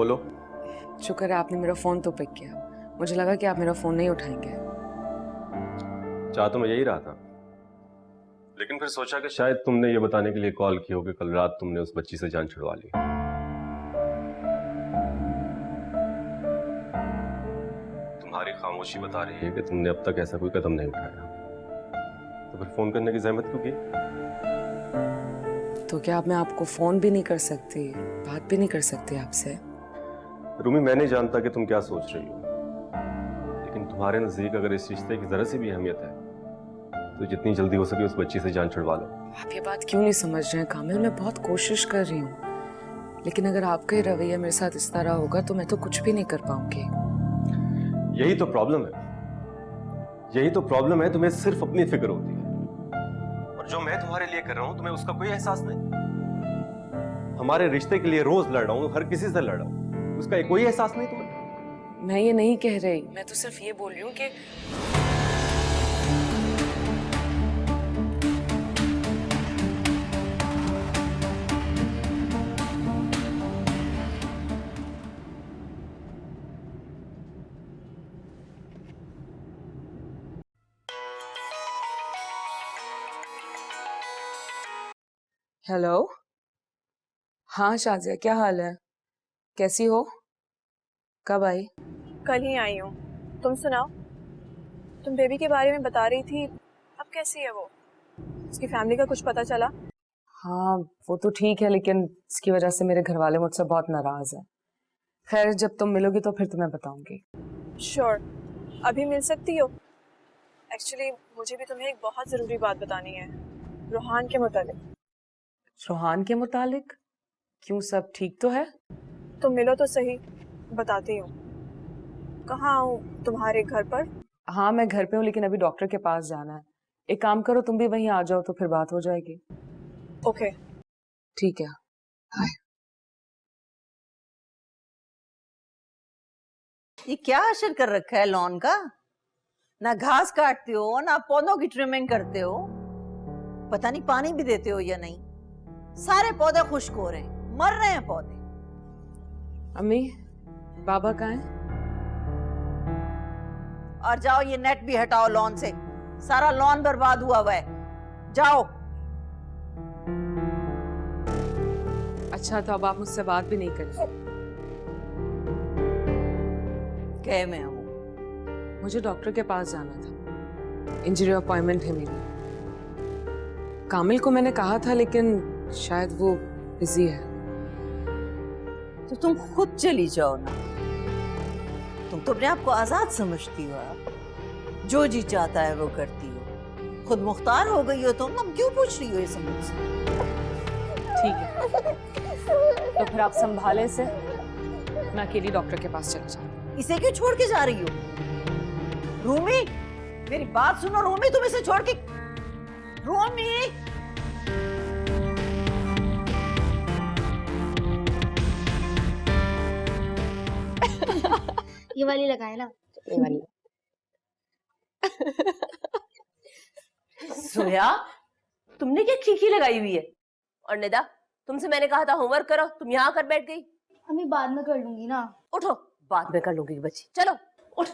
बोलो। शुक्र है आपने मेरा फोन तो पिक किया, मुझे लगा कि आप मेरा फोन नहीं उठाएंगे। चाह तो मैं यही रहा था, लेकिन फिर सोचा कि शायद तुमने ये बताने के लिए कॉल की हो कि कल रात तुमने उस बच्ची से जान छुड़वा ली। तुम्हारी खामोशी बता रही है कि तुमने अब तक ऐसा कोई कदम नहीं उठाया, तो फिर फोन करने की जहमत क्यों की? तो क्या अब मैं आपको फोन भी नहीं कर सकती, बात भी नहीं कर सकती आपसे? रूमी, मैं नहीं जानता कि तुम क्या सोच रही हो, लेकिन तुम्हारे नजदीक अगर इस रिश्ते की जरा सी भी अहमियत है तो जितनी जल्दी हो सके उस बच्ची से जान छुड़वा लो। आप ये बात क्यों नहीं समझ रहे हैं कामिल? मैं बहुत कोशिश कर रही हूँ, लेकिन अगर आपका ये रवैया मेरे साथ इस तरह होगा तो मैं तो कुछ भी नहीं कर पाऊंगी। यही तो प्रॉब्लम है, यही तो प्रॉब्लम है। तुम्हें सिर्फ अपनी फिक्र होती है, और जो मैं तुम्हारे लिए कर रहा हूं तुम्हें उसका कोई एहसास नहीं। हमारे रिश्ते के लिए रोज लड़ रहा हूं, हर किसी से लड़ रहा हूं, उसका कोई एहसास नहीं तुम्हें? मैं ये नहीं कह रही, मैं तो सिर्फ ये बोल रही हूँ कि हेलो। हाँ शाजिया, क्या हाल है? कैसी हो? कब आई? कल ही आई हूँ। तुम सुनाओ, तुम बेबी के बारे में बता रही थी, अब कैसी है वो? उसकी फैमिली का कुछ पता चला? हाँ वो तो ठीक है, लेकिन इसकी वजह से मेरे घर वाले मुझसे बहुत नाराज हैं। खैर जब तुम मिलोगी तो फिर तुम्हें बताऊंगी। श्योर, अभी मिल सकती हो? एक्चुअली मुझे भी तुम्हें एक बहुत ज़रूरी बात बतानी है, रोहान के मुतालिक। रोहान के मुतालिक? क्यों, सब ठीक तो है? तुम मिलो तो सही, बताती हूँ। कहाँ आऊँ, तुम्हारे घर पर? हाँ मैं घर पे हूँ, लेकिन अभी डॉक्टर के पास जाना है। एक काम करो, तुम भी वहीं आ जाओ तो फिर बात हो जाएगी। ओके ठीक है। हाय। ये क्या असर कर रखा है लॉन का? ना घास काटते हो, ना पौधों की ट्रिमिंग करते हो, पता नहीं पानी भी देते हो या नहीं। सारे पौधे खुश्क हो रहे हैं, मर रहे हैं पौधे। अम्मी, बाबा कहाँ हैं? और जाओ ये नेट भी हटाओ लॉन से, सारा लॉन बर्बाद हुआ हुआ है। जाओ। अच्छा तो अब आप मुझसे बात भी नहीं करें? कह मैं हूँ, मुझे डॉक्टर के पास जाना था, इंजरी अपॉइंटमेंट है मेरी। कामिल को मैंने कहा था, लेकिन शायद वो बिजी है। तो तुम खुद चली जाओ ना। तुम तो अपने आप को आजाद समझती हो, आप जो जी चाहता है वो करती हो, खुद मुख्तार हो गई हो तुम। अब क्यों पूछ रही हो ये सब मुझसे? ठीक है, तो फिर आप संभाले से, मैं अकेली डॉक्टर के पास चली जाऊँ। इसे क्यों छोड़ के जा रही हो? रूमी, मेरी बात सुनो रूमी, तुम इसे छोड़ के। रूमी, ये वाली लगाए ना, ये वाली। सोया, तुमने क्या खीखी लगाई हुई है? और निदा, तुमसे मैंने कहा था होमवर्क करो, तुम यहाँ कर बैठ गई। अम्मी बाद में कर लूंगी ना। उठो, बाद में कर लूंगी बच्ची। चलो उठ।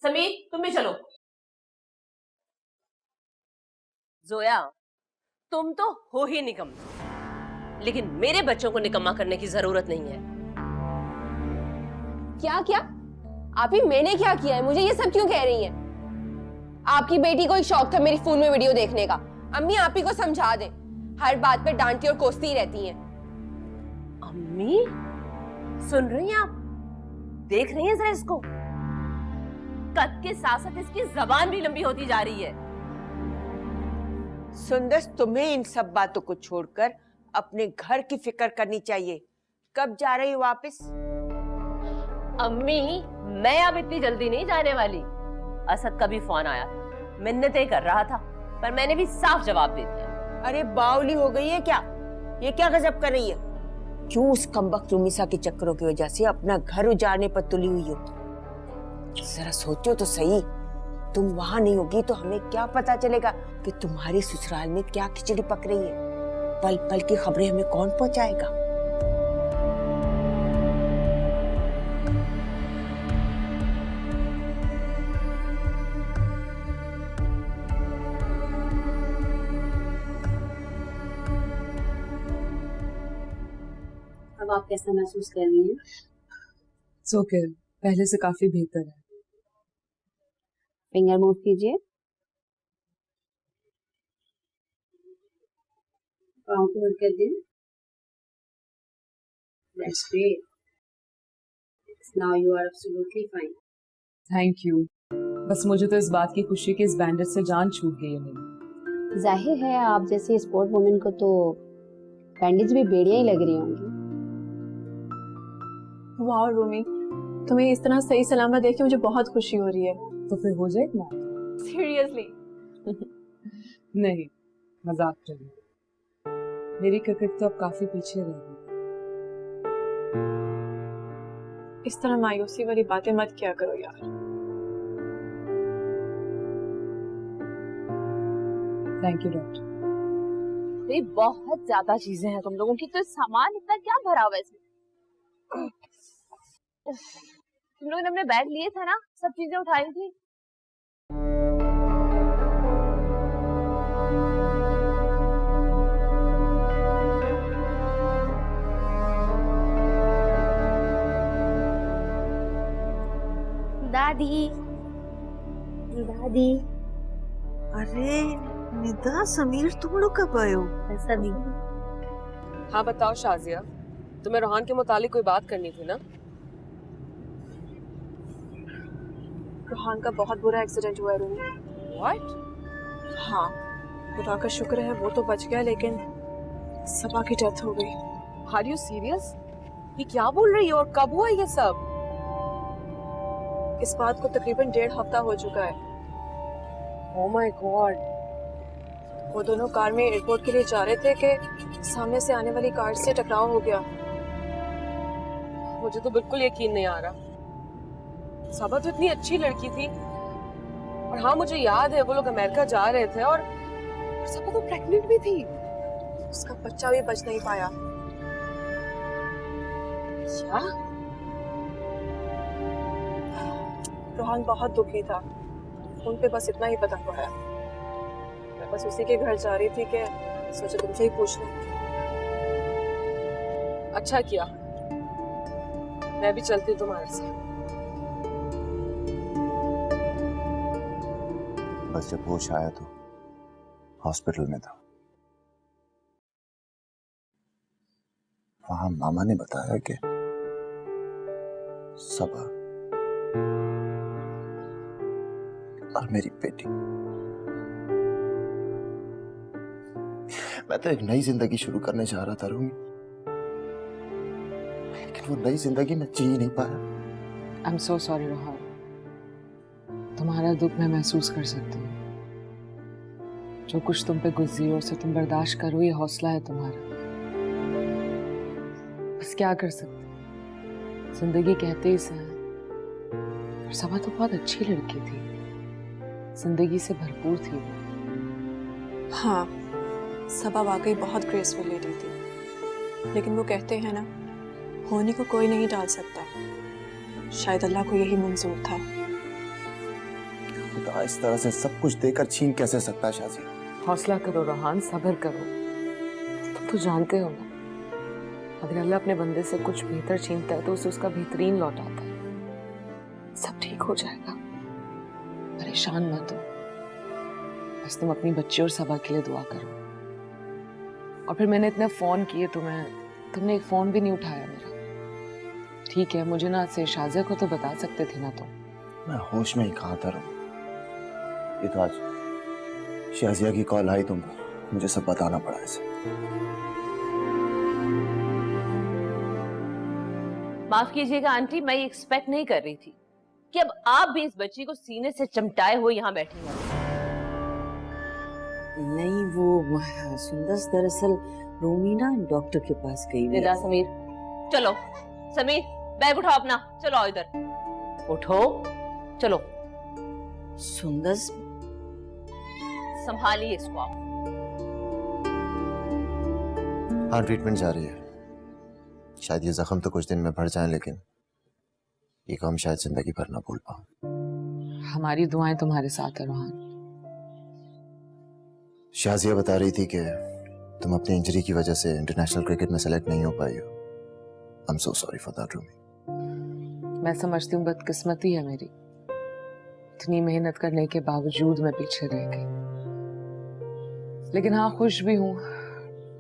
समीर तुम भी चलो। जोया, तुम तो हो ही निकम्मा, लेकिन मेरे बच्चों को निकम्मा करने की जरूरत नहीं है। क्या क्या? आप ही मैंने क्या किया है? मुझे ये सब क्यों कह रही हैं? आपकी बेटी को एक शौक था मेरी फोन में वीडियो देखने का। अम्मी आप ही को समझा दें, हर बात पे डांटती और कोसती रहती हैं। अम्मी सुन रही हैं आप? देख रही हैं जरा इसको? कद के साथ साथ इसकी जबान भी लंबी होती जा रही है। सुंदर, तुम्हें इन सब बातों को छोड़कर अपने घर की फिक्र करनी चाहिए। कब जा रही हो वापस? अम्मी मैं अब इतनी जल्दी नहीं जाने वाली। असद का भी फोन आया था, मिन्नतें कर रहा था, पर मैंने भी साफ जवाब दे दिया। अरे बावली हो गई है क्या? ये क्या गजब कर रही है? क्यों उस कमबख्त रुमिसा के चक्करों की वजह से अपना घर उजाड़ने पर तुली हुई हो? जरा सोचो तो सही, तुम वहां नहीं होगी तो हमें क्या पता चलेगा कि तुम्हारे ससुराल में क्या खिचड़ी पक रही है? पल पल की खबरें हमें कौन पहुंचाएगा? अब आप कैसा महसूस कर रही हैं? सो के पहले से काफी बेहतर है। फिंगर मूव कीजिए, पाँव को कर दें। That's great. Now you are absolutely fine. Thank you. बस मुझे तो इस बात की खुशी कि इस बैंडेज से जान छूट गई है मेरी। जाहिर है आप जैसी स्पोर्ट वुमेन को तो बैंडेज भी बेड़ियां ही लग रही होंगी। वाह रूमी, तुम्हें इस तरह सही सलामत देख के मुझे बहुत खुशी हो रही है। तो फिर हो जाएगा ना? सीरियसली? नहीं, मजाक कर रही हूँ। मेरी क्रिकेट तो अब काफी पीछे रह गई। इस तरह मायूसी वाली बातें मत किया करो यार। Thank you doctor. भाई बहुत ज्यादा चीजें हैं तुम लोगों की, तो सामान इतना क्या भरा हुआ है इसमें? तुम लोगों ने अपने बैग लिए थे ना, सब चीजें उठाई थी। दादी, दादी। अरे निदा, समीर तुम लोग कब आए हो? सभी। हाँ बताओ शाजिया, तुम्हें रोहान के मुतालिक कोई बात करनी थी ना? रोहान का बहुत बुरा एक्सीडेंट हुआ है रूमी। What? हाँ, खुदा का शुक्र है वो तो बच गया, लेकिन सबा की डेथ हो गई। Are you serious? ये क्या बोल रही हो और कब हुआ ये सब? इस बात को तकरीबन 1.5 हफ्ता हो चुका है। Oh my God. वो दोनों कार में एयरपोर्ट के लिए जा रहे थे कि सामने से आने वाली कार से टकराव हो गया। मुझे तो बिल्कुल यकीन नहीं आ रहा। सबा तो इतनी अच्छी लड़की थी। और हाँ मुझे याद है वो लोग अमेरिका जा रहे थे और सबा तो प्रेग्नेंट भी थी। उसका बच्चा भी बच नहीं पाया। क्या? रोहान बहुत दुखी था। फोन पे बस इतना ही बता पाया। मैं बस उसी के घर जा रही थी कि सोचा तुमसे ही पूछ लूं। अच्छा किया, मैं भी चलती हूँ तुम्हारे साथ। बस जब होश आया तो हॉस्पिटल में था। वहां मामा ने बताया कि सबा और मेरी बेटी, मैं तो एक नई जिंदगी शुरू करने जा रहा था रूमी, लेकिन वो नई जिंदगी मैं जी ही नहीं पाया। I'm so sorry Rohan. तुम्हारा दुख मैं महसूस कर सकती हूँ। जो कुछ तुम पे गुजरी और उसे तुम बर्दाश्त करो, ये हौसला है तुम्हारा। बस क्या कर सकते, जिंदगी कहते ही सही। और सबा तो बहुत अच्छी लड़की थी, जिंदगी से भरपूर थी वो। हाँ, सबा वाकई बहुत ग्रेसफुल लेडी थी, लेकिन वो कहते हैं ना, होने को कोई नहीं डाल सकता। शायद अल्लाह को यही मंजूर था। खुदा इस तरह से सब कुछ देकर छीन कैसे सकता है शाजी? हौसला करो रोहान, सब्र करो। तुम तो जानते हो ना, अगर अल्लाह अपने बंदे से कुछ बेहतर छीनता है तो उसे उसका बेहतरीन लौटाता है। सब ठीक हो जाएगा, परेशान मत हो। बस तुम अपनी बच्ची और सबा के लिए दुआ करो। और फिर मैंने इतने फोन किए तुम्हें, तुमने एक फोन भी नहीं उठाया मेरा। ठीक है, मुझे ना से शाजिया को तो बता सकते थे ना तुम। मैं होश में ही कहा था रूमी। ये तो आज शाजिया की कॉल आई तो मुझे सब बताना पड़ा इसे। माफ कीजिएगा आंटी, मैं ये एक्सपेक्ट नहीं कर रही थी कि अब आप भी इस बच्ची को सीने से चमटाए हुए यहाँ बैठी हैं। नहीं, वो सुंदर दरअसल रूमी ना डॉक्टर के पास गई हुई है। निदा, समीर चलो। समीर बैग उठाओ अपना, चलो आओ इधर। उठो, चलो। सुंदर संभालिए इसको आप। हाँ, ट्रीटमेंट जारी है। शायद ये जख्म तो कुछ दिन में भर जाए, लेकिन ये काम शायद जिंदगी भर ना भूल पाऊं। हमारी दुआएं तुम्हारे साथ है रोहान। शाजिया बता रही थी कि तुम अपनी इंजरी की वजह से इंटरनेशनल क्रिकेट में सेलेक्ट नहीं हो पाई हो। I'm so sorry for that, Rumi. मैं समझती हूँ बदकिस्मती है मेरी, इतनी मेहनत करने के बावजूद मैं पीछे रह गई। लेकिन हाँ, खुश भी हूँ,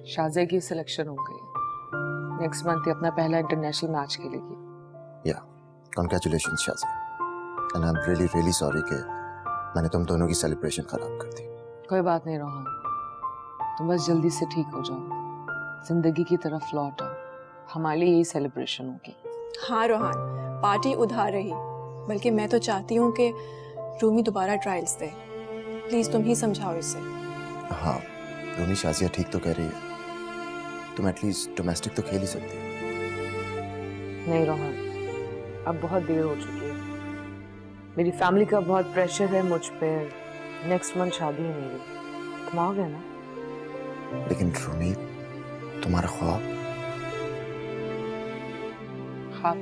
शाज़े की सिलेक्शन हो गई। नेक्स्ट मंथ अपना पहला इंटरनेशनल मैच खेलेगी। या कॉन्ग्रेचुलेशंस शाज़े, and I am really sorry कि मैंने तुम दोनों की सेलिब्रेशन खराब कर दी। कोई बात नहीं रोहन, तुम बस जल्दी से ठीक हो जाओ, जिंदगी की तरफ लौट आओ, हमारे लिए यही सेलिब्रेशन होगी। हाँ रोहान, पार्टी उधार रही, बल्कि मैं तो चाहती हूँ कि रूमी दोबारा ट्रायल्स दे। प्लीज तुम ही समझाओ इसे। हाँ, रूमी शाज़िया ठीक तो कह रही है, तुम एटलीस्ट डोमेस्टिक तो खेल ही सकती हो। नहीं रोहन, अब बहुत देर हो चुकी है, मेरी फैमिली का बहुत प्रेशर है मुझ पे। नेक्स्ट मंथ शादी है मेरी, तुम आओगे ना? लेकिन रूमी, तुम्हारा ख्वाब था,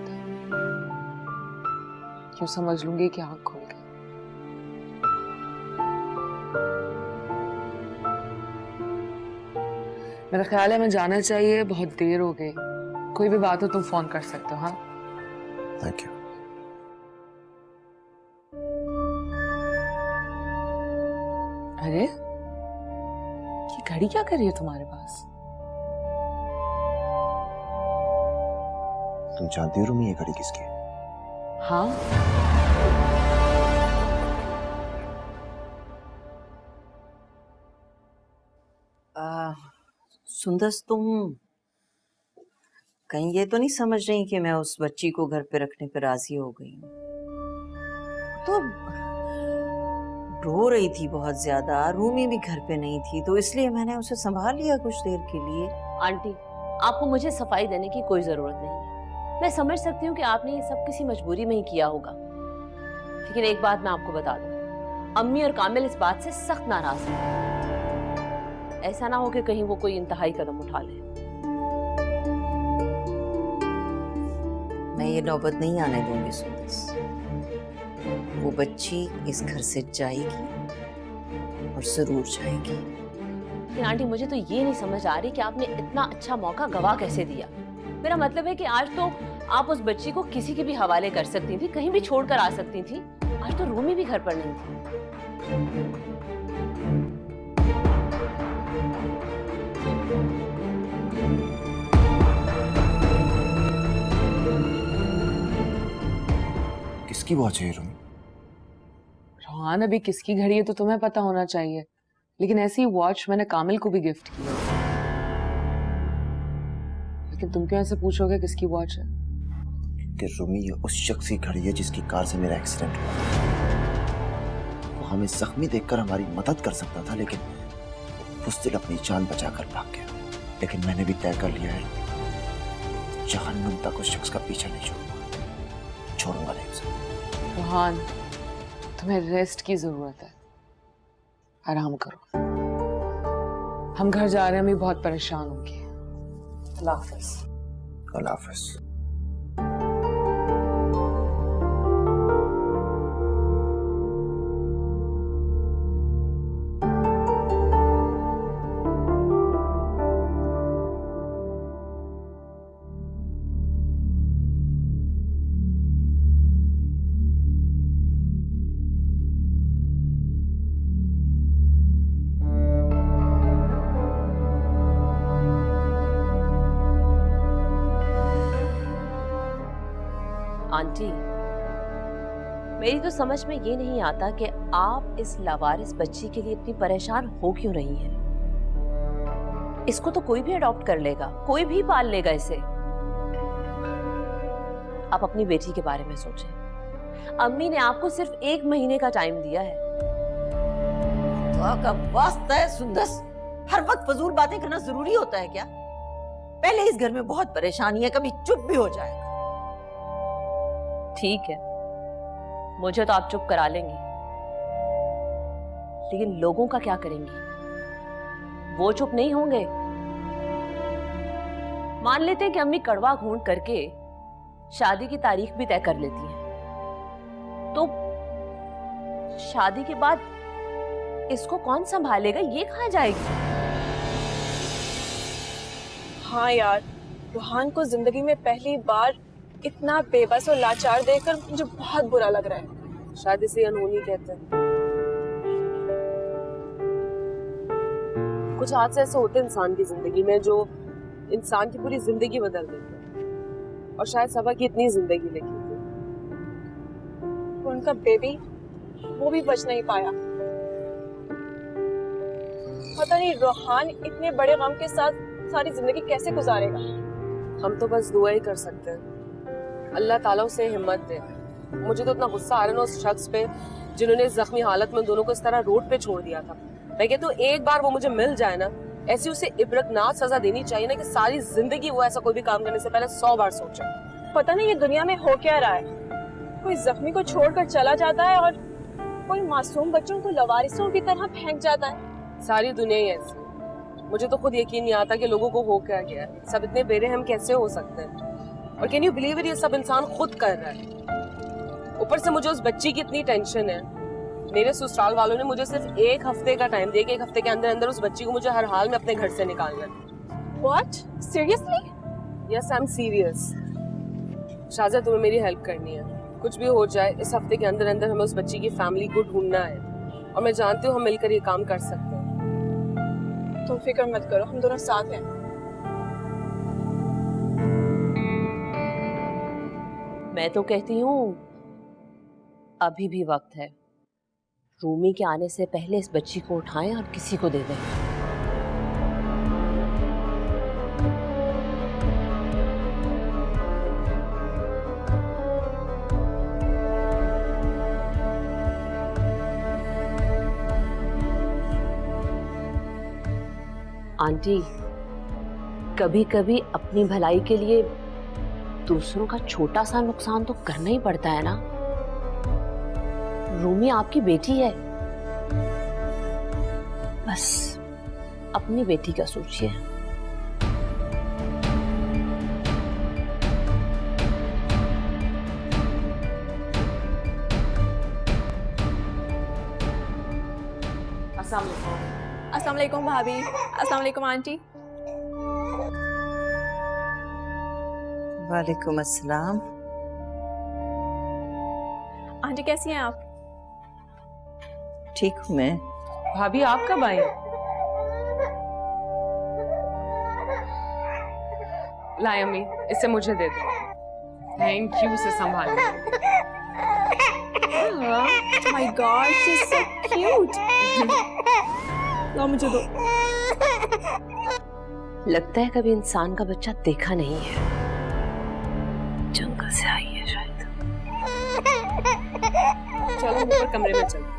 क्यों समझ लूंगी कि आँख खुल गई। मेरा ख्याल है मैं जाना चाहिए, बहुत देर हो गई। कोई भी बात हो तुम फोन कर सकते हो। हाँ, थैंक यू। अरे ये घड़ी क्या कर रही है तुम्हारे पास? तुम जानती हो रूमी ये घड़ी किसकी है? हाँ, सुंदस, तुम कहीं ये तो नहीं समझ रही कि मैं उस बच्ची को घर पे रखने पे राजी हो गई हूँ? तो रो रही थी बहुत ज्यादा, रूमी भी घर पे नहीं थी, तो इसलिए मैंने उसे संभाल लिया कुछ देर के लिए। आंटी, आपको मुझे सफाई देने की कोई जरूरत नहीं है। मैं समझ सकती हूँ कि आपने ये सब किसी मजबूरी में ही किया होगा, लेकिन एक बात मैं आपको बता दूं, अम्मी और कामिल इस बात से सख्त नाराज हैं। ऐसा ना हो कि कहीं वो कोई इंतहाई कदम उठा ले। मैं ये नौबत नहीं आने दूंगी सुंदस। वो बच्ची इस घर से जाएगी और जरूर जाएगी। लेकिन आंटी, मुझे तो ये नहीं समझ आ रही कि आपने इतना अच्छा मौका गवा कैसे दिया। मेरा मतलब है कि आज तो आप उस बच्ची को किसी के भी हवाले कर सकती थी, कहीं भी छोड़कर आ सकती थी। आज तो रूमी भी घर पर नहीं थी। किसकी वॉच है रूमी? रोहान, अभी किसकी घड़ी है तो तुम्हें पता होना चाहिए, लेकिन ऐसी वॉच मैंने कामिल को भी गिफ्ट की है। लेकिन तुम क्यों ऐसे पूछोगे किसकी वॉच है? कि रूमी ये उस शख्स की घड़ी है जिसकी कार से मेरा एक्सीडेंट हुआ। वो हमें जख्मी देखकर हमारी मदद कर सकता था, लेकिन बुज़दिल अपनी जान बचाकर भाग गया। लेकिन मैंने भी तय कर लिया है, जहन्नुम तक उस शख्स का पीछा नहीं छोड़ूंगा नहीं उसे। रोहान, तुम्हें रेस्ट की जरूरत है, आराम करो। हम घर जा रहे हैं, मैं बहुत परेशान होंगी। अल्लाह हाफ़िज़। अल्लाह हाफ़िज़। आंटी, मेरी तो समझ में ये नहीं आता कि आप इस लावारिस बच्ची के लिए इतनी परेशान हो क्यों रही हैं। इसको तो कोई भी अडॉप्ट कर लेगा, कोई भी पाल लेगा इसे। आप अपनी बेटी के बारे में सोचें। अम्मी ने आपको सिर्फ 1 महीने का टाइम दिया है। तो का वास्ता है सुंदस, हर वक्त फजूल बातें करना जरूरी होता है क्या? पहले इस घर में बहुत परेशानी है, कभी चुप भी हो जाएगा। ठीक है, मुझे तो आप चुप करा लेंगी, लेकिन लोगों का क्या करेंगी? वो चुप नहीं होंगे। मान लेते हैं कि अम्मी कड़वा घूंट करके शादी की तारीख भी तय कर लेती हैं, तो शादी के बाद इसको कौन संभालेगा? ये कहाँ जाएगी? हाँ यार, रूहान को जिंदगी में पहली बार इतना बेबस और लाचार देखकर मुझे बहुत बुरा लग रहा है। शायद इसे अनहोनी कहते हैं। कुछ हादसे ऐसे होते हैं इंसान की जिंदगी में जो इंसान की पूरी जिंदगी बदल देते हैं, और शायद सबा की इतनी जिंदगी लिखी थी। उनका बेबी वो भी बच नहीं पाया। पता नहीं रूहान इतने बड़े गम के साथ सारी जिंदगी कैसे गुजारेगा। हम तो बस दुआ ही कर सकते हैं, अल्लाह ताला उसे हिम्मत दे। मुझे तो इतना गुस्सा आ रहा है ना उस शख्स पे जिन्होंने जख्मी हालत में दोनों को इस तरह रोड पे छोड़ दिया था। मैं कहती हूँ एक बार वो मुझे मिल जाए ना, ऐसी उसे इबरतनाक सजा देनी चाहिए ना कि सारी जिंदगी वो ऐसा कोई भी काम करने से पहले 100 बार सोचे। पता नहीं ये दुनिया में हो क्या रहा है, कोई जख्मी को छोड़कर चला जाता है और कोई मासूम बच्चों को लवारिसों की तरह फेंक जाता है। सारी दुनिया ही ऐसी। मुझे तो खुद यकीन नहीं आता कि लोगों को हो क्या गया है। सब इतने बेरहम कैसे हो सकते हैं? और कैन यू बिलीव इट, ये सब इंसान खुद कर रहा है। ऊपर से मुझे उस बच्ची की इतनी टेंशन है। मेरे ससुराल वालों ने मुझे सिर्फ 1 हफ्ते का टाइम दिया कि 1 हफ्ते के अंदर अंदर उस बच्ची को मुझे हर हाल में अपने घर से निकालना है। What? Seriously? Yes I am serious. Shaza तुम्हें मेरी हेल्प करनी है। कुछ भी हो जाए इस हफ्ते के अंदर अंदर हमें उस बच्ची की फैमिली को ढूंढना है, और मैं जानती हूँ हम मिलकर ये काम कर सकते हैं। तुम फिक्र मत करो, हम दोनों साथ हैं। मैं तो कहती हूँ अभी भी वक्त है। रूमी के आने से पहले इस बच्ची को उठाएं और किसी को दे दें। आंटी, कभी कभी अपनी भलाई के लिए दूसरों का छोटा सा नुकसान तो करना ही पड़ता है ना। रूमी आपकी बेटी है, बस अपनी बेटी का सोचिए। अस्सलाम वालेकुम भाभी। अस्सलाम वालेकुम आंटी। वालेकुम अस्सलाम। आंटी कैसी हैं आप? ठीक हूँ मैं। भाभी आप कब आई? लाई अम्मी, इसे मुझे दे दो। थैंक यू, से संभाल। My god, she is so cute. लो मुझे दो। लगता है कभी इंसान का बच्चा देखा नहीं है। जंगल से आई है शायद। चलो ऊपर कमरे में चलते हैं।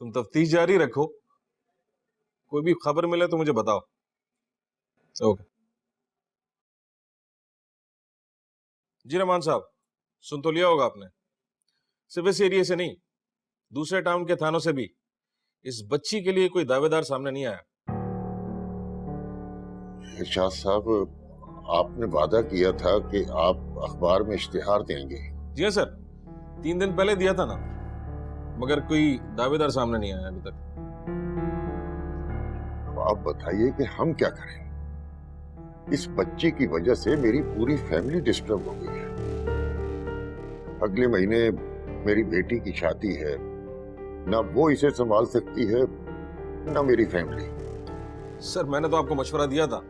तुम तफ्तीश जारी रखो, कोई भी खबर मिले तो मुझे बताओ। ओके जी। रहमान साहब, सुन तो लिया होगा आपने, सिर्फ इस एरिया से नहीं दूसरे टाउन के थानों से भी इस बच्ची के लिए कोई दावेदार सामने नहीं आया। इरशाद साहब, आपने वादा किया था कि आप अखबार में इश्तिहार देंगे। जी हाँ सर, 3 दिन पहले दिया था ना, मगर कोई दावेदार सामने नहीं आया अभी तक। तो आप बताइए कि हम क्या करें? इस बच्ची की वजह से मेरी पूरी फैमिली डिस्टर्ब हो गई है। अगले महीने मेरी बेटी की शादी है, ना वो इसे संभाल सकती है ना मेरी फैमिली। सर मैंने तो आपको मशवरा दिया था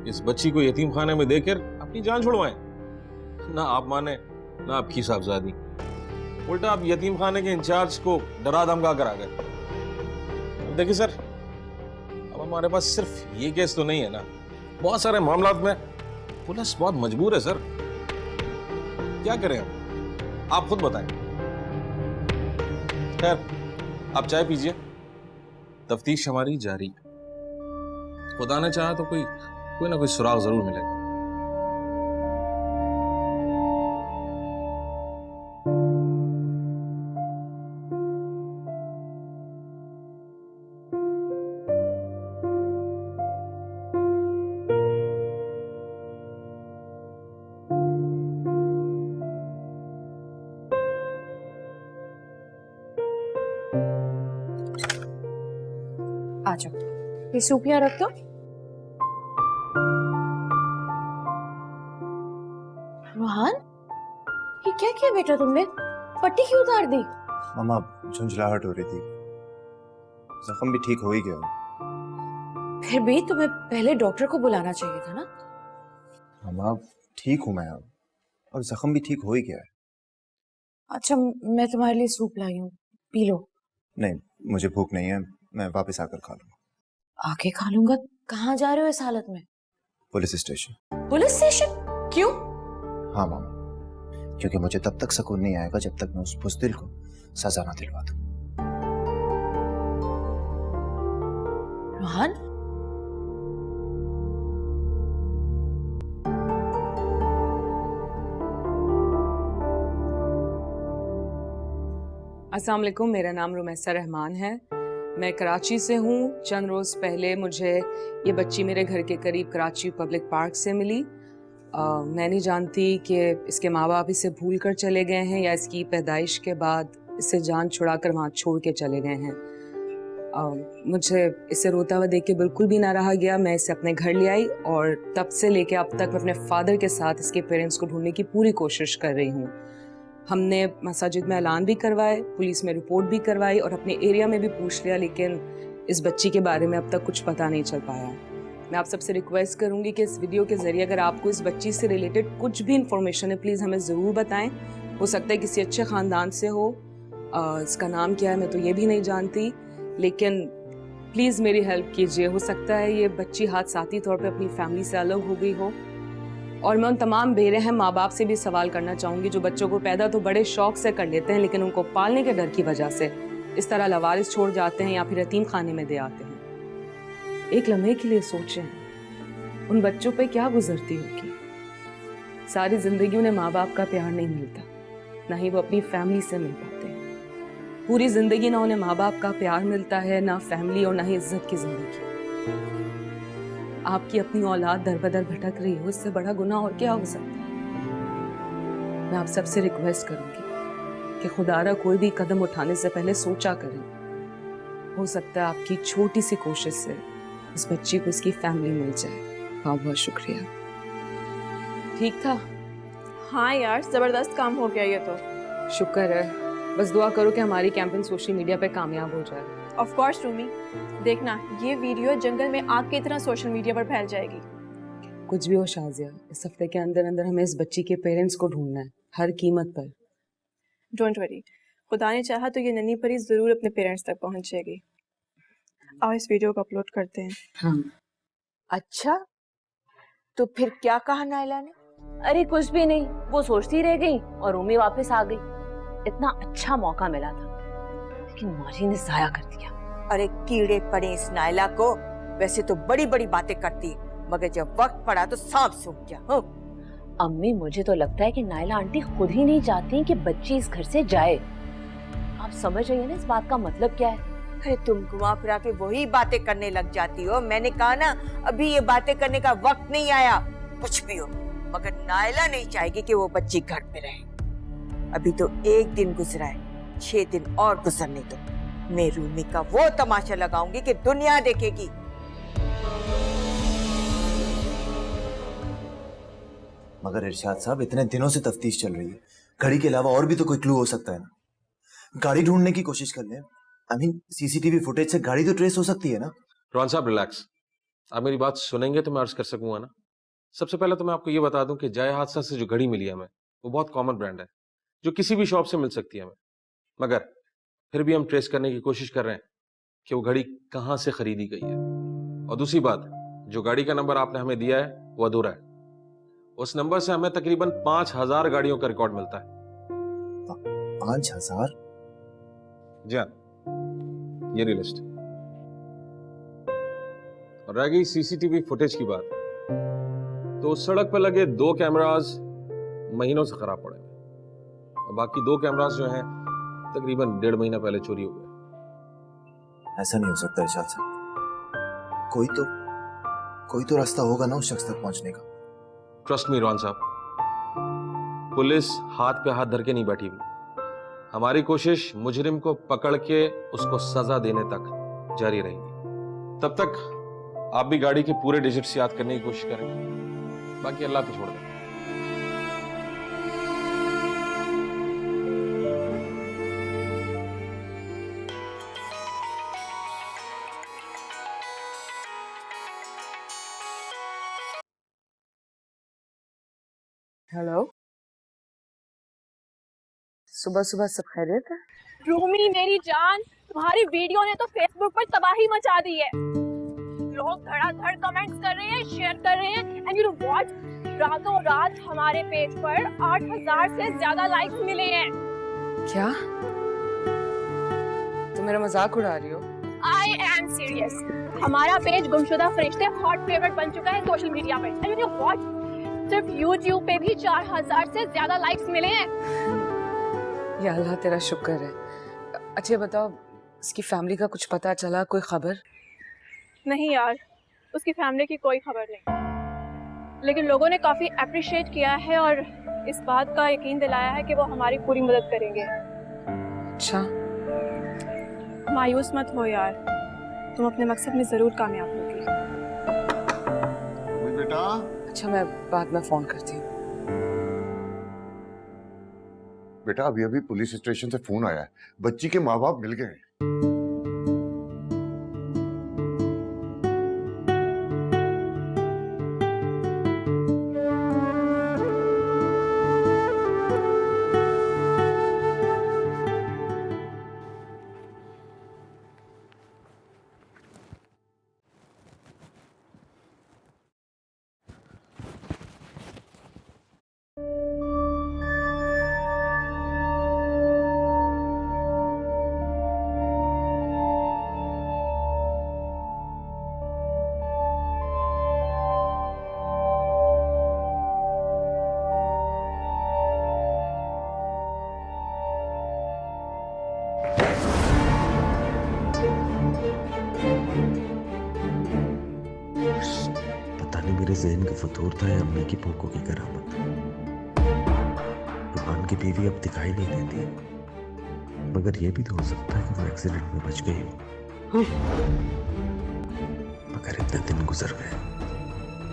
इस बच्ची को यतीम खाने में देकर अपनी जान छुड़वाएं। ना आप माने ना आपकी साहबजादी, उल्टा आप यतीम खाने के इंचार्ज को डरा धमका कर आ गए। देखिए सर, अब हमारे पास सिर्फ ये केस तो नहीं है ना, बहुत सारे मामलात में पुलिस बहुत मजबूर है सर। क्या करें हम, आप खुद बताएं। खैर आप चाय पीजिए, तफ्तीश हमारी जारी है। खुदा ने चाहा तो कोई ना कोई सुराग जरूर मिलेगा। अच्छा ये सूप यहाँ रख दो। रोहन ये क्या किया बेटा तुमने? पट्टी क्यों उतार दी? मामा झुंझलाहट हो रही थी, जख्म भी ठीक हो ही गया। फिर भी तुम्हें पहले डॉक्टर को बुलाना चाहिए था ना। मामा ठीक हूँ मैं अब, और जख्म भी ठीक हो ही गया है। अच्छा मैं तुम्हारे लिए सूप लाई हूँ, पी लो। नहीं, मुझे भूख नहीं है, मैं वापस आकर खा लूंगा। आके खा लूंगा? कहाँ जा रहे हो इस हालत में? Police station. Police station? क्यों? हाँ मामा, क्योंकि मुझे तब तक सुकून नहीं आएगा जब तक मैं उस बुज़दिल को सजा ना दिलवा दूं। रोहन अस्सलाम वालेकुम, मेरा नाम रुमैसा रहमान है। मैं कराची से हूँ। चंद रोज़ पहले मुझे ये बच्ची मेरे घर के करीब कराची पब्लिक पार्क से मिली। मैं नहीं जानती कि इसके माँ बाप इसे भूल कर चले गए हैं या इसकी पैदाइश के बाद इसे जान छुड़ाकर वहाँ छोड़ के चले गए हैं। मुझे इसे रोता हुआ देख के बिल्कुल भी ना रहा गया। मैं इसे अपने घर ले आई और तब से लेके अब तक मैं अपने फादर के साथ इसके पेरेंट्स को ढूंढने की पूरी कोशिश कर रही हूँ। हमने मसाजिद में ऐलान भी करवाए, पुलिस में रिपोर्ट भी करवाई और अपने एरिया में भी पूछ लिया, लेकिन इस बच्ची के बारे में अब तक कुछ पता नहीं चल पाया। मैं आप सबसे रिक्वेस्ट करूंगी कि इस वीडियो के ज़रिए अगर आपको इस बच्ची से रिलेटेड कुछ भी इंफॉर्मेशन है प्लीज़ हमें ज़रूर बताएं। हो सकता है किसी अच्छे ख़ानदान से हो। इसका नाम क्या है मैं तो ये भी नहीं जानती, लेकिन प्लीज़ मेरी हेल्प कीजिए। हो सकता है ये बच्ची हादसाती तौर पे अपनी फैमिली से अलग हो गई हो। और मैं उन तमाम बेरहम माँ बाप से भी सवाल करना चाहूँगी जो बच्चों को पैदा तो बड़े शौक से कर लेते हैं, लेकिन उनको पालने के डर की वजह से इस तरह लवारिस छोड़ जाते हैं या फिर यतीम खाने में दे आते हैं। एक लम्हे के लिए सोचें उन बच्चों पे क्या गुजरती होगी। सारी जिंदगी उन्हें माँ बाप का प्यार नहीं मिलता, ना ही वो अपनी फैमिली से मिल पाते हैं। पूरी जिंदगी ना उन्हें माँ बाप का प्यार मिलता है, ना फैमिली और ना ही इज्जत की जिंदगी। आपकी अपनी औलाद दर बदर भटक रही हो, इससे बड़ा गुनाह और क्या हो सकता है। मैं आप सबसे रिक्वेस्ट करूंगी कि खुदारा कोई भी कदम उठाने से पहले सोचा करें। हो सकता है आपकी छोटी सी कोशिश से इस बच्ची को इसकी फैमिली मिल जाए। बहुत बहुत शुक्रिया। ठीक था? हाँ यार जबरदस्त काम हो गया ये तो। शुक्र है, बस दुआ करो कि हमारी कैंपेन सोशल मीडिया पे कामयाब हो जाए। ऑफ कोर्स रूमी, देखना ये वीडियो जंगल में आग की तरह सोशल मीडिया पर फैल जाएगी। कुछ भी हो शाजिया, इस हफ्ते के अंदर अंदर हमें इस बच्ची के पेरेंट्स को ढूंढना है, हर कीमत पर। डोंट वरी, खुदा ने चाहा तो ये नन्ही परी जरूर अपने पेरेंट्स तक पहुंच जाएगी। आओ इस वीडियो को अपलोड करते हैं। हाँ। अच्छा तो फिर क्या कहा नायला ने? अरे कुछ भी नहीं, वो सोचती रह गई और रूमी वापस आ गई। इतना अच्छा मौका मिला था लेकिन मौजी ने जाया कर दिया। अरे कीड़े पड़े इस नायला को, वैसे तो बड़ी बड़ी बातें करती है मगर जब वक्त पड़ा तो सांप सूख गया। अम्मी मुझे तो लगता है कि नायला आंटी खुद ही नहीं चाहती कि बच्ची इस घर से जाए। आप समझ रही हैं ना इस बात का मतलब क्या है? अरे तुम घुमा फिरा के वही बातें करने लग जाती हो। मैंने कहा ना अभी ये बातें करने का वक्त नहीं आया। कुछ भी हो मगर नायला नहीं चाहेगी कि वो बच्ची घर पे रहे। अभी तो 1 दिन गुजरा है, 6 दिन और गुजरने दो। मैं रूमी का वो तमाशा लगाऊंगी कि दुनिया देखेगी। मगर इरशाद साहब, इतने दिनों से तफ्तीश चल रही है, घड़ी के अलावा और भी तो कोई क्लू हो सकता है ना। गाड़ी ढूंढने की कोशिश कर लें। आई मीन सीसीटीवी फुटेज से गाड़ी तो ट्रेस हो सकती है ना। रोहन साहब रिलैक्स, आप मेरी बात सुनेंगे तो मैं अर्ज कर सकूंगा ना। सबसे पहले तो मैं आपको ये बता दूं कि जाए हादसा से जो घड़ी मिली है हमें वो बहुत कॉमन ब्रांड है जो किसी भी शॉप से मिल सकती है हमें। मगर फिर भी हम ट्रेस करने की कोशिश कर रहे हैं कि वो घड़ी कहाँ से खरीदी गई है। और दूसरी बात, जो गाड़ी का नंबर आपने हमें दिया है वो अधूरा है। उस नंबर से हमें तकरीबन 5000 गाड़ियों का रिकॉर्ड मिलता है। 5000? जी हाँ, ये रही लिस्ट। और रह गई सीसीटीवी फुटेज की बात, तो उस सड़क पर लगे 2 कैमरास महीनों से खराब पड़े हैं और बाकी 2 कैमरास जो हैं तकरीबन 1.5 महीना पहले चोरी हो गए। ऐसा नहीं हो सकता इरशाद साहब, कोई तो रास्ता होगा ना उस शख्स तक पहुंचने का। ट्रस्ट मी रोहन साहब, पुलिस हाथ पे हाथ धर के नहीं बैठी हुई। हमारी कोशिश मुजरिम को पकड़ के उसको सजा देने तक जारी रहेगी। तब तक आप भी गाड़ी के पूरे डिजिट्स याद करने की कोशिश करें, बाकी अल्लाह पे छोड़ दें। हेलो, सुबह सुबह सब खैरियत है? रूमी मेरी जान, तुम्हारी वीडियो ने तो फेसबुक पर तबाही मचा दी है। लोग धड़ाधड़ कमेंट्स कर रहे हैं, शेयर कर रहे हैं, एंड यू नो व्हाट, रातों रात हमारे पेज पर 8000 से ज्यादा लाइक्स मिले हैं। क्या तुम मेरा मजाक उड़ा रही हो? आई एम सीरियस। हमारा पेज गुमशुदा फरिश्ते हॉट फेवरेट बन चुका है सोशल मीडिया पर। एंड यू नो व्हाट, सिर्फ यूट्यूब पे भी 4000 से ज्यादा लाइक्स मिले हैं। या अल्लाह तेरा शुक्र है। अच्छा बताओ, इसकी फैमिली का कुछ पता चला, कोई खबर? नहीं यार, उसकी फैमिली की कोई खबर नहीं, लेकिन लोगों ने काफी अप्रिशिएट किया है और इस बात का यकीन दिलाया है कि वो हमारी पूरी मदद करेंगे। अच्छा, मायूस मत हो यार, तुम अपने मकसद में जरूर कामयाब होगी। बेटा, अच्छा मैं बाद में फोन करती हूँ। बेटा अभी अभी पुलिस स्टेशन से फोन आया है, बच्ची के माँ बाप मिल गए हैं। पता नहीं मेरे ज़हन का फतूर था या अम्मी की पोकों की करामत। रुहान की बीवी अब दिखाई नहीं देती, मगर यह भी तो हो सकता है कि वो एक्सीडेंट में बच गई हो। मगर इतने दिन गुजर गए,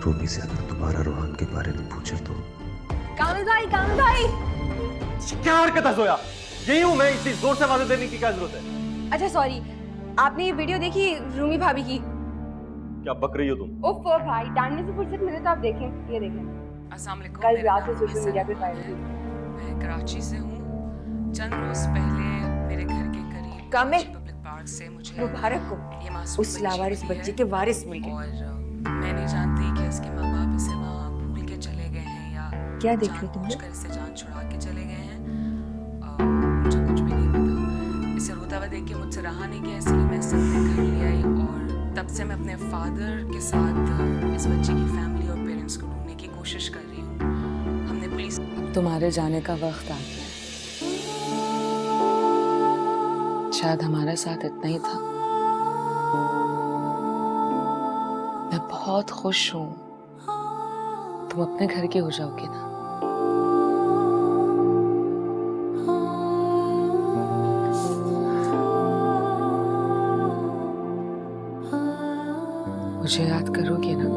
रूमी से अगर दोबारा रुहान के बारे में पूछे तो। कामिल भाई क्या हरकत है जोया? यही हूँ मैं, इतनी जोर से आवाज़ देने की क्या जरूरत है? अच्छा सॉरी, आपने ये वीडियो देखी रूमी भाभी की? क्या बक रही हो तुम? ओफ भाई, डांटने से फुर्सत मिले तो आप देखें, ये देखें। अस्सलाम वालेकुम। कल रात को सोशल मीडिया पे वायरल हुई। मैं कराची से हूँ। चंद रोज पहले मेरे घर के करीब कामिल, पब्लिक पार्क से मुझे मुबारक को ये मासूम उस लावारिस मिली है बच्चे के वारिस मिल गए। और मैं नहीं जानती कि इसके माँ बाप इसे वहाँ भूल के चले गए हैं या क्या देख रहे तुम? जानबूझकर इससे जान छुड़ा के चले गए हैं। मुझे कुछ भी नहीं पता। इसे रोता हुआ देख के मुझसे रहा नहीं गया, इसलिए मैं इसे अपने घर ले आई और तब से मैं अपने फादर के साथ इस बच्चे की फैमिली और पेरेंट्स को ढूंढने की कोशिश कर रही हूँ। हमने पुलिस। तुम्हारे जाने का वक्त आ गया, शायद हमारे साथ इतना ही था। मैं बहुत खुश हूँ, तुम अपने घर की हो जाओगे ना? मुझे याद करोगे ना?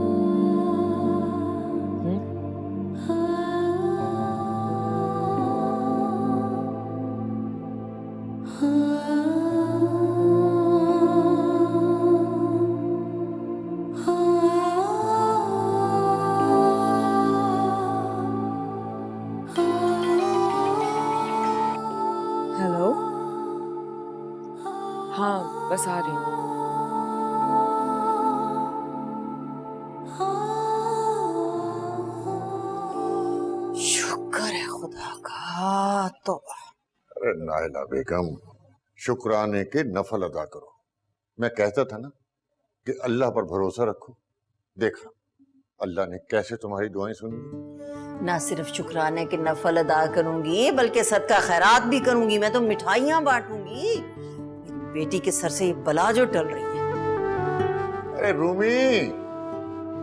हेलो, हाँ बस आ रही हूँ। शुक्र है खुदा का। तो अरे नाइला बेगम, शुक्राने के नफल अदा करो। मैं कहता था ना कि अल्लाह पर भरोसा रखो। देखा अल्लाह ने कैसे तुम्हारी दुआएं सुनी। ना सिर्फ शुक्राने के नफल अदा करूंगी बल्कि सदका खैरात भी करूंगी। मैं तो मिठाइयां बांटूंगी। मेरी बेटी के सर से ये बला जो टल रही है। अरे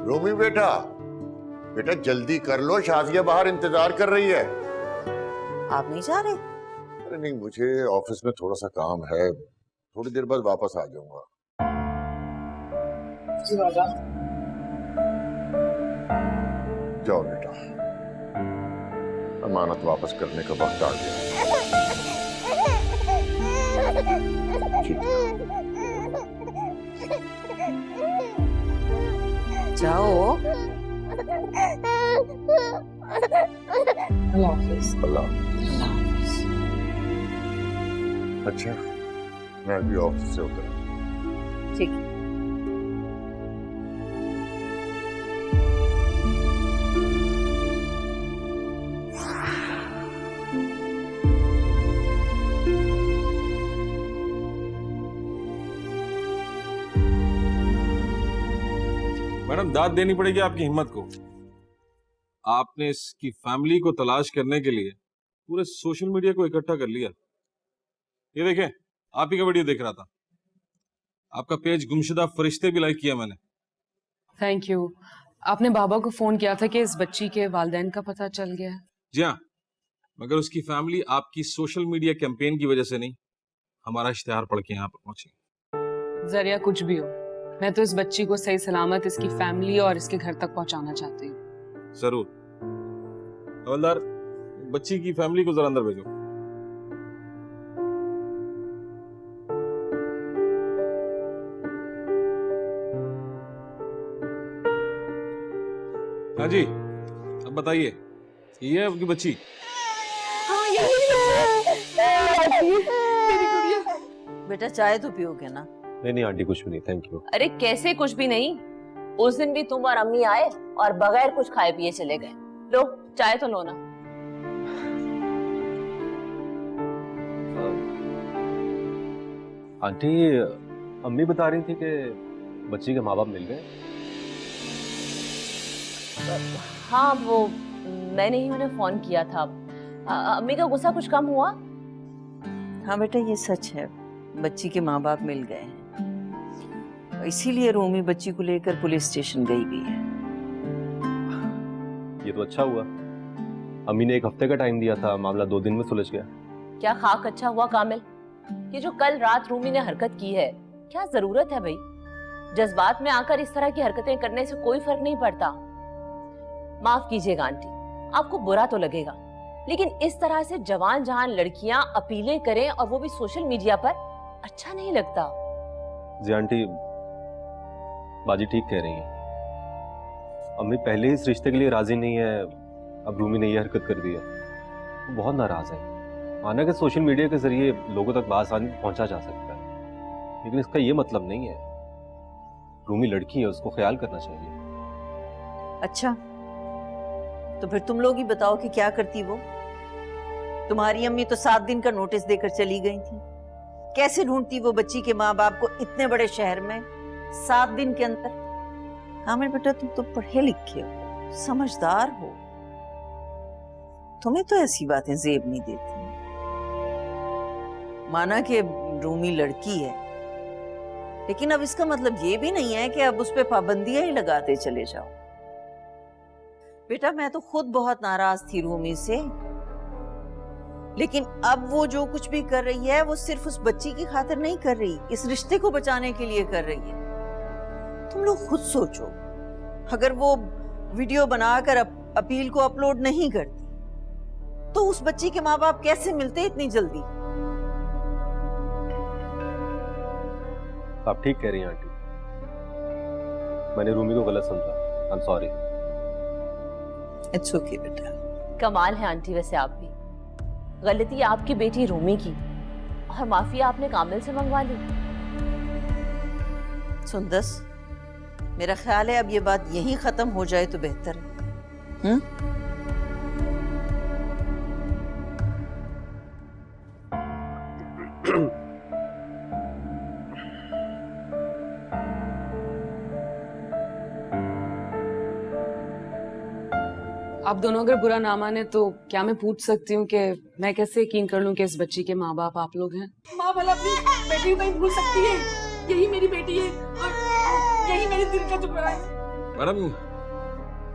रूमी बेटा, बेटा जल्दी कर लो, शाजिया बाहर इंतजार कर रही है। आप नहीं जा रहे? अरे नहीं, मुझे ऑफिस में थोड़ा सा काम है, थोड़ी देर बाद वापस आ जाऊंगा। जी बाबा। जाओ बेटा, अमानत वापस करने का वक्त आ गया। जाओ। अल्लाह हाफिज। अल्लाह हाफिज। अच्छा, मैं अभी ऑफिस से उतरा। ठीक है। मैडम दाद देनी पड़ेगी आपकी हिम्मत को। आपने इसकी फैमिली को तलाश करने के लिए पूरे सोशल मीडिया को इकट्ठा कर लिया। ये देखें, आप ही का वीडियो देख रहा था। आपका पेज गुमशुदा फरिश्ते भी लाइक किया मैंने। Thank you. आपने बाबा को फोन किया था कि इस बच्ची के वालिदैन का पता चल गया है। जी हाँ, मगर उसकी फैमिली आपकी सोशल मीडिया कैंपेन की वजह से नहीं, हमारा इश्तिहार पढ़ के यहाँ पर पहुंची। जरिया कुछ भी हो, मैं तो इस बच्ची को सही सलामत इसकी फैमिली और इसके घर तक पहुंचाना चाहती हूँ। जरूर। हवलदार, बच्ची की फैमिली को जरा अंदर भेजो। हाँ जी, अब बताइए, ये है आपकी बच्ची? हाँ, बेटा चाय तो पियोगे ना? नहीं आंटी, कुछ भी नहीं, थैंक यू। अरे कैसे कुछ भी नहीं? उस दिन भी तुम और अम्मी आए और बगैर कुछ खाए पिए चले गए। लो चाय तो लो ना। आंटी, अम्मी बता रही थी कि बच्ची के माँ बाप मिल गए। हाँ, वो मैंने ही उन्हें फोन किया था। अम्मी का गुस्सा कुछ कम हुआ? हाँ बेटा, ये सच है, बच्ची के माँ बाप मिल गए हैं। इसीलिए रोमी बच्ची को लेकर पुलिस स्टेशन गई भी है। ये तो अच्छा हुआ। अम्मी ने 1 हफ्ते का टाइम दिया था, मामला 2 दिन में सुलझ गया। क्या खाक अच्छा हुआ कामिल? ये जो कल रात रूमी ने हरकत की है, क्या जरूरत है भाई? जज्बात में आकर इस तरह की हरकतें करने से कोई फर्क नहीं पड़ता। माफ कीजिएगा आंटी, आपको बुरा तो लगेगा, लेकिन इस तरह से जवान जहान लड़कियां अपीलें करें और वो भी सोशल मीडिया पर, अच्छा नहीं लगता। जी आंटी, बाजी ठीक कह रही है। अम्मी पहले इस रिश्ते के लिए राजी नहीं है, अब रूमी ने ये हरकत कर दी है, वो बहुत नाराज है। माना कि सोशल मीडिया के जरिए लोगों तक आसानी पहुंचा जा सकता है, लेकिन इसका ये मतलब नहीं है। रूमी लड़की है, उसको ख्याल करना चाहिए। अच्छा, तो फिर तुम लोग ही बताओ कि क्या करती वो? तुम्हारी अम्मी तो 7 दिन का नोटिस देकर चली गई थी। कैसे ढूंढती वो बच्ची के माँ बाप को इतने बड़े शहर में 7 दिन के अंदर? कामिल बेटा, तुम तो पढ़े लिखे हो, समझदार हो, तुम्हें तो ऐसी बातें जेब नहीं देती। माना कि रूमी लड़की है, लेकिन अब इसका मतलब ये भी नहीं है कि अब उस पर पाबंदियां ही लगाते चले जाओ। बेटा, मैं तो खुद बहुत नाराज थी रूमी से, लेकिन अब वो जो कुछ भी कर रही है वो सिर्फ उस बच्ची की खातिर नहीं कर रही, इस रिश्ते को बचाने के लिए कर रही है। तुम लोग खुद सोचो, अगर वो वीडियो बनाकर अपील को अपलोड नहीं करती तो उस बच्ची के माँ बाप कैसे मिलते इतनी जल्दी? आप ठीक कह रही हैं आंटी, मैंने रूमी को गलत समझा। I am sorry. It's okay बेटा। कमाल है आंटी, वैसे आप भी। गलती आपकी बेटी रूमी की और माफी आपने कामिल से मंगवा ली। सुंदस, मेरा ख्याल है अब ये बात यहीं खत्म हो जाए तो बेहतर है। आप दोनों अगर बुरा ना माने तो क्या मैं पूछ सकती हूँ कि मैं कैसे यकीन कर लूँ कि इस बच्ची के माँ बाप आप लोग हैं? माँ भला अपनी बेटी को नहीं भूल सकती है? यही मेरी बेटी है और यही मेरे दिल का टुकड़ा है। मैडम,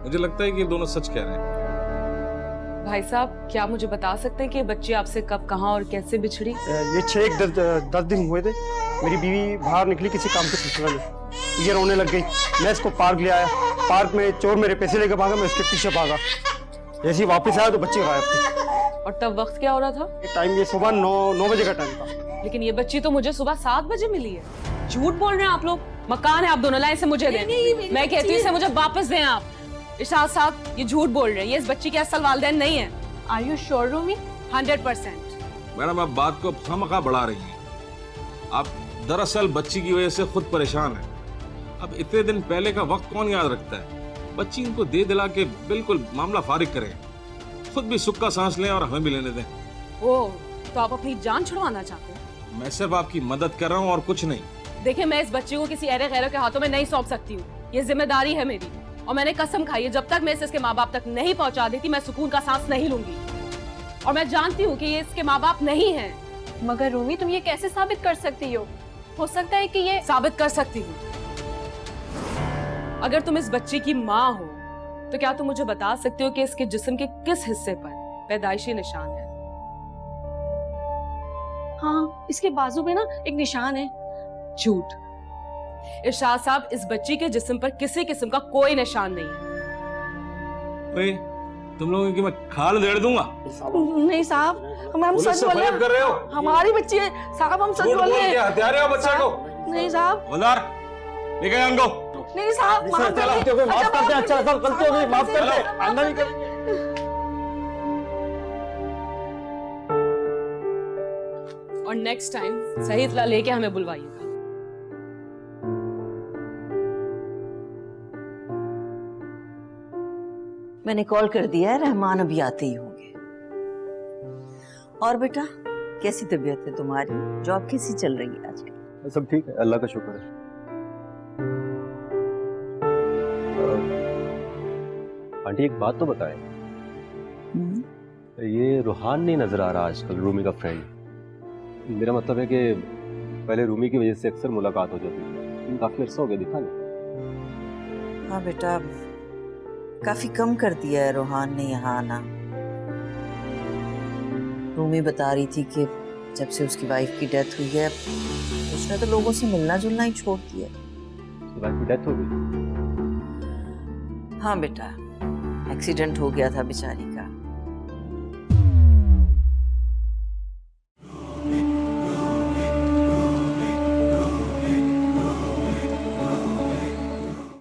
मुझे लगता है कि ये दोनों सच कह रहे हैं। भाई साहब, क्या मुझे बता सकते हैं कि बच्ची आपसे कब, कहाँ और कैसे बिछड़ी? ये 6-10 दिन हुए थे। मेरी बीवी बाहर निकली किसी काम के सिलसिले में। ये रोने लग गई। मैं इसको पार्क ले आया, पार्क में चोर मेरे पैसे लेकर भागा, मैं उसके पीछे भागा। जैसे ही वापस आया तो बच्ची गायब थी। और तब वक्त क्या हो रहा था? टाइम ये सुबह 9 बजे का टाइम था। लेकिन ये बच्ची तो मुझे सुबह 7 बजे मिली है। झूठ बोल रहे हैं आप लोग। मकान है आप दोनों, लाए इसे मुझे दें। मैं कहती हूँ इसे मुझे वापस दें आप। इरशाद साहब ये झूठ बोल रहे हैं, ये इस बच्ची के असल वालिदैन नहीं है। Are you sure Rumi? 100%। Madam आप बात को खामखा बढ़ा रही हैं। आप दरअसल बच्ची की वजह से खुद परेशान हैं। अब इतने दिन पहले का वक्त कौन याद रखता है? बच्ची इनको दे दिला के बिल्कुल मामला फारिग करें, खुद भी सुख का सांस लें और हमें भी लेने दें। ओह, तो आप अपनी जान छुड़वाना चाहते हैं? मैं सिर्फ आपकी मदद कर रहा हूँ और कुछ नहीं। देखिए मैं इस बच्ची को किसी अहरे गैरों के हाथों में नहीं सौंप सकती हूँ। ये जिम्मेदारी है मेरी, और मैंने कसम खाई है जब तक मैं इसे इसके माँ बाप तक नहीं पहुँचा देती मैं सुकून का सांस नहीं लूंगी। और मैं जानती हूँ कि ये इसके माँ बाप नहीं है। मगर रूमी तुम ये कैसे साबित कर सकती हो सकता है कि ये साबित कर सकती हूँ। अगर तुम इस बच्ची की माँ हो तो क्या तुम मुझे बता सकते हो कि इसके जिस्म के किस हिस्से पर पैदाइशी निशान है? हाँ, इसके बाजू पे ना एक निशान है। झूठ। इरशाद साहब इस बच्ची के जिस्म पर किसी किस्म का कोई निशान नहीं है। ओए, तुम लोगों की मैं खाल उधेड़ दूंगा। नहीं साहब, हम पुलिस सच से बोल रहे फरेब कर रहे हो? हमारी बच्ची है साहब, हम सच झूठ बोल रहे बोल के हैं। हत्यारे हो बच्चे को। नहीं साहब, हवलदार लेके आए उनको। नहीं साहब, माफ कर गलती हो गई, माफ कर दे। अच्छा सब गलती हो गई, माफ कर दे। आइंदा नहीं करेंगे। और नेक्स्ट टाइम सही इत्तला लेके हमें बुलवाइएगा। मैंने कॉल कर दिया है, रहमान अभी आते ही होंगे। और बेटा कैसी तबीयत है तुम्हारी? जॉब कैसी चल रही है आजकल? सब ठीक है, अल्लाह का शुक्र है। आंटी एक बात तो बताएं, ये रूहान नहीं नजर आ रहा आजकल, रूमी का फ्रेंड। मेरा मतलब है कि पहले रूमी की वजह से अक्सर मुलाकात हो जाती थी, काफी अरसा हो गया दिखा नहीं। हाँ बेटा, काफी कम कर दिया है रूहान ने यहाँ आना। रूमी बता रही थी कि जब से उसकी वाइफ की डेथ हुई है उसने तो लोगों से मिलना जुलना ही छोड़ दिया। वाइफ की डेथ हो गई? हाँ बेटा, एक्सीडेंट हो गया था बेचारी का।